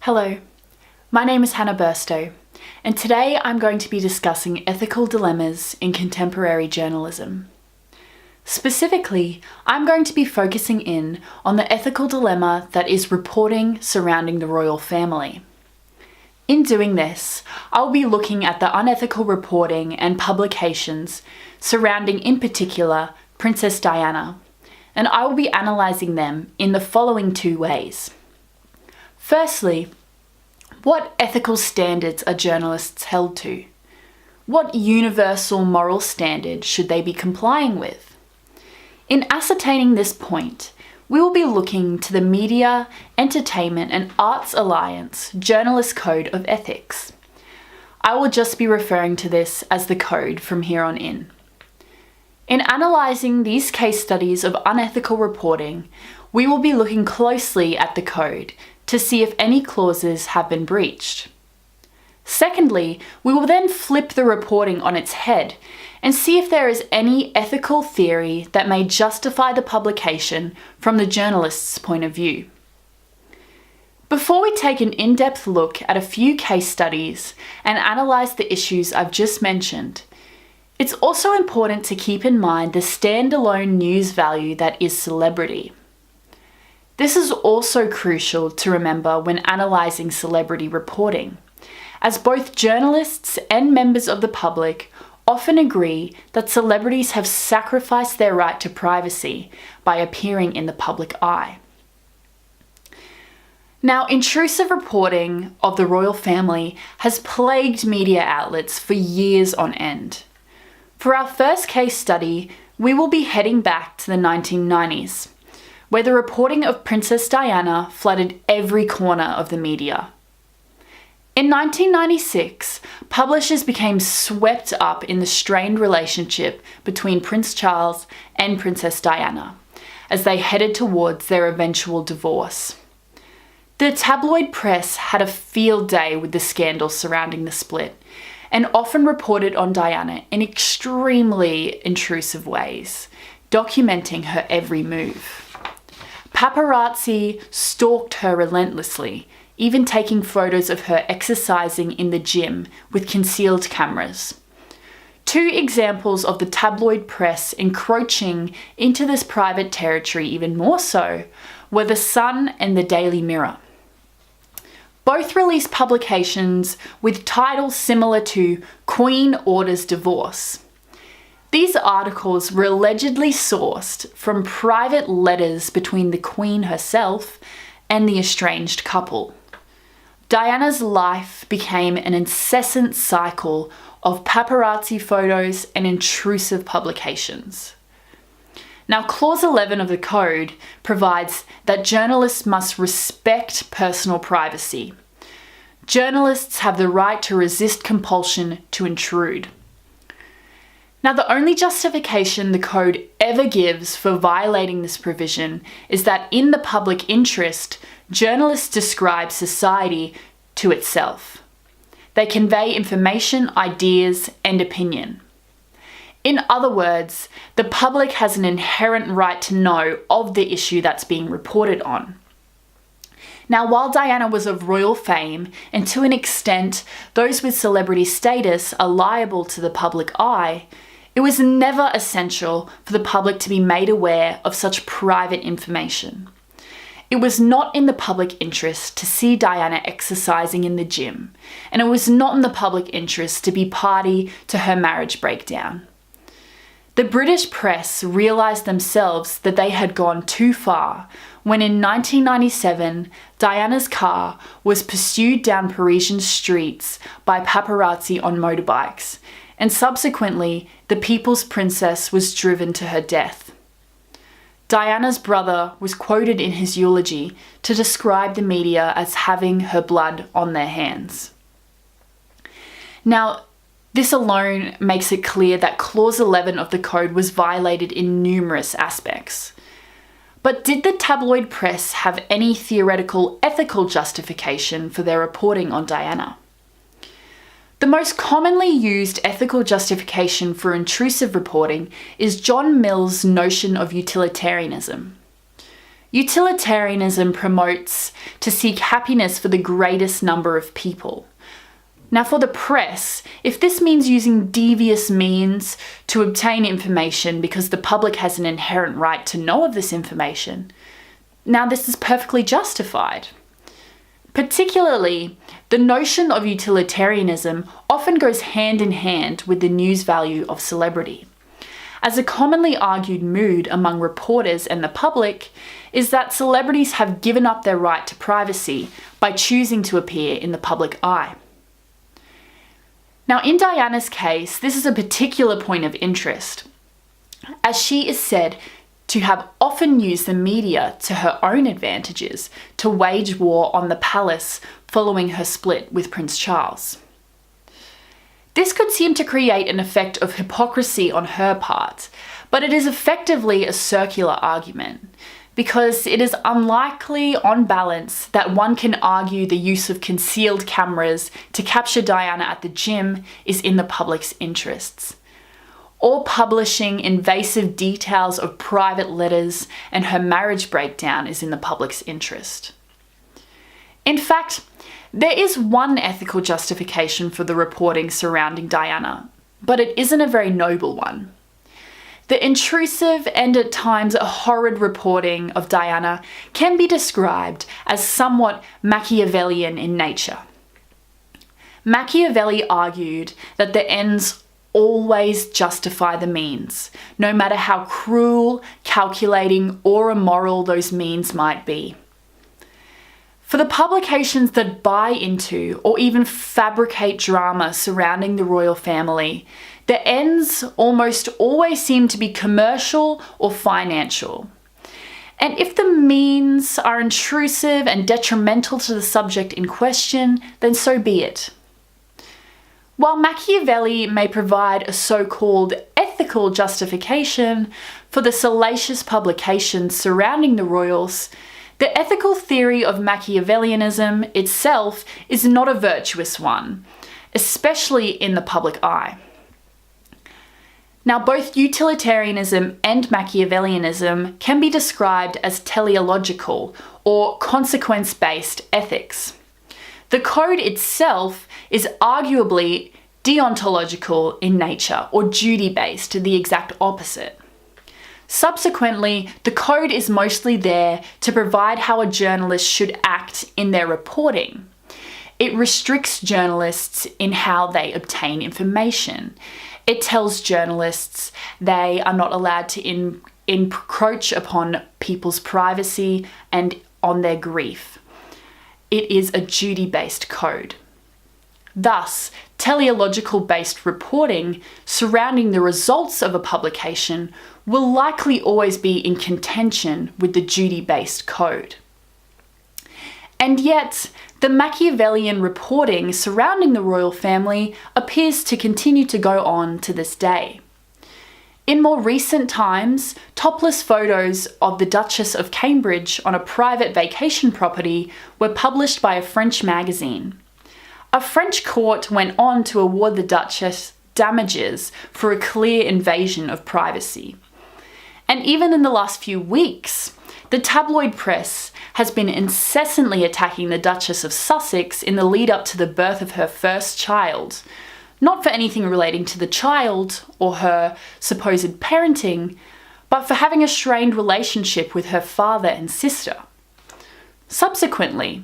Hello, my name is Hannah Burstow, and today I'm going to be discussing ethical dilemmas in contemporary journalism. Specifically, I'm going to be focusing in on the ethical dilemma that is reporting surrounding the royal family. In doing this, I'll be looking at the unethical reporting and publications surrounding, in particular, Princess Diana, and I will be analysing them in the following two ways. Firstly, what ethical standards are journalists held to? What universal moral standard should they be complying with? In ascertaining this point, we will be looking to the Media, Entertainment and Arts Alliance Journalist Code of Ethics. I will just be referring to this as the code from here on in. In analysing these case studies of unethical reporting, we will be looking closely at the code to see if any clauses have been breached. Secondly, we will then flip the reporting on its head and see if there is any ethical theory that may justify the publication from the journalist's point of view. Before we take an in-depth look at a few case studies and analyse the issues I've just mentioned, it's also important to keep in mind the standalone news value that is celebrity. This is also crucial to remember when analysing celebrity reporting, as both journalists and members of the public often agree that celebrities have sacrificed their right to privacy by appearing in the public eye. Now, intrusive reporting of the royal family has plagued media outlets for years on end. For our first case study, we will be heading back to the 1990s. Where the reporting of Princess Diana flooded every corner of the media. In 1996, publishers became swept up in the strained relationship between Prince Charles and Princess Diana, as they headed towards their eventual divorce. The tabloid press had a field day with the scandal surrounding the split, and often reported on Diana in extremely intrusive ways, documenting her every move. Paparazzi stalked her relentlessly, even taking photos of her exercising in the gym with concealed cameras. Two examples of the tabloid press encroaching into this private territory even more so were The Sun and the Daily Mirror. Both released publications with titles similar to "Queen Orders Divorce." These articles were allegedly sourced from private letters between the Queen herself and the estranged couple. Diana's life became an incessant cycle of paparazzi photos and intrusive publications. Now, Clause 11 of the Code provides that journalists must respect personal privacy. Journalists have the right to resist compulsion to intrude. Now, the only justification the code ever gives for violating this provision is that in the public interest, journalists describe society to itself. They convey information, ideas, and opinion. In other words, the public has an inherent right to know of the issue that's being reported on. Now, while Diana was of royal fame, and to an extent, those with celebrity status are liable to the public eye, it was never essential for the public to be made aware of such private information. It was not in the public interest to see Diana exercising in the gym, and it was not in the public interest to be party to her marriage breakdown. The British press realised themselves that they had gone too far when in 1997, Diana's car was pursued down Parisian streets by paparazzi on motorbikes, and subsequently, the People's Princess was driven to her death. Diana's brother was quoted in his eulogy to describe the media as having her blood on their hands. Now, this alone makes it clear that Clause 11 of the Code was violated in numerous aspects. But did the tabloid press have any theoretical ethical justification for their reporting on Diana? The most commonly used ethical justification for intrusive reporting is John Mill's notion of utilitarianism. Utilitarianism promotes to seek happiness for the greatest number of people. Now, for the press, if this means using devious means to obtain information because the public has an inherent right to know of this information, now this is perfectly justified. Particularly, the notion of utilitarianism often goes hand in hand with the news value of celebrity, as a commonly argued mood among reporters and the public is that celebrities have given up their right to privacy by choosing to appear in the public eye. Now, in Diana's case, this is a particular point of interest, as she is said to have often used the media to her own advantages to wage war on the palace following her split with Prince Charles. This could seem to create an effect of hypocrisy on her part, but it is effectively a circular argument, because it is unlikely, on balance, that one can argue the use of concealed cameras to capture Diana at the gym is in the public's interests, or publishing invasive details of private letters and her marriage breakdown is in the public's interest. In fact, there is one ethical justification for the reporting surrounding Diana, but it isn't a very noble one. The intrusive and at times horrid reporting of Diana can be described as somewhat Machiavellian in nature. Machiavelli argued that the ends always justify the means, no matter how cruel, calculating, or immoral those means might be. For the publications that buy into or even fabricate drama surrounding the royal family, the ends almost always seem to be commercial or financial. And if the means are intrusive and detrimental to the subject in question, then so be it. While Machiavelli may provide a so-called ethical justification for the salacious publications surrounding the royals, the ethical theory of Machiavellianism itself is not a virtuous one, especially in the public eye. Now, both utilitarianism and Machiavellianism can be described as teleological or consequence-based ethics. The code itself is arguably deontological in nature or duty-based, the exact opposite. Subsequently, the code is mostly there to provide how a journalist should act in their reporting. It restricts journalists in how they obtain information. It tells journalists they are not allowed to encroach upon people's privacy and on their grief. It is a duty-based code. Thus, teleological-based reporting surrounding the results of a publication will likely always be in contention with the duty-based code. And yet, the Machiavellian reporting surrounding the royal family appears to continue to go on to this day. In more recent times, topless photos of the Duchess of Cambridge on a private vacation property were published by a French magazine. A French court went on to award the Duchess damages for a clear invasion of privacy. And even in the last few weeks, the tabloid press has been incessantly attacking the Duchess of Sussex in the lead up to the birth of her first child, not for anything relating to the child or her supposed parenting, but for having a strained relationship with her father and sister. Subsequently,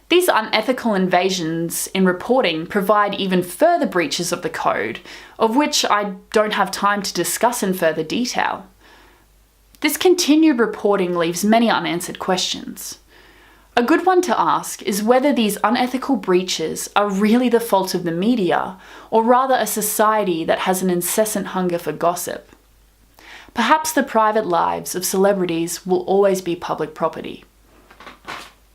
these unethical invasions in reporting provide even further breaches of the code, of which I don't have time to discuss in further detail. This continued reporting leaves many unanswered questions. A good one to ask is whether these unethical breaches are really the fault of the media, or rather a society that has an incessant hunger for gossip. Perhaps the private lives of celebrities will always be public property.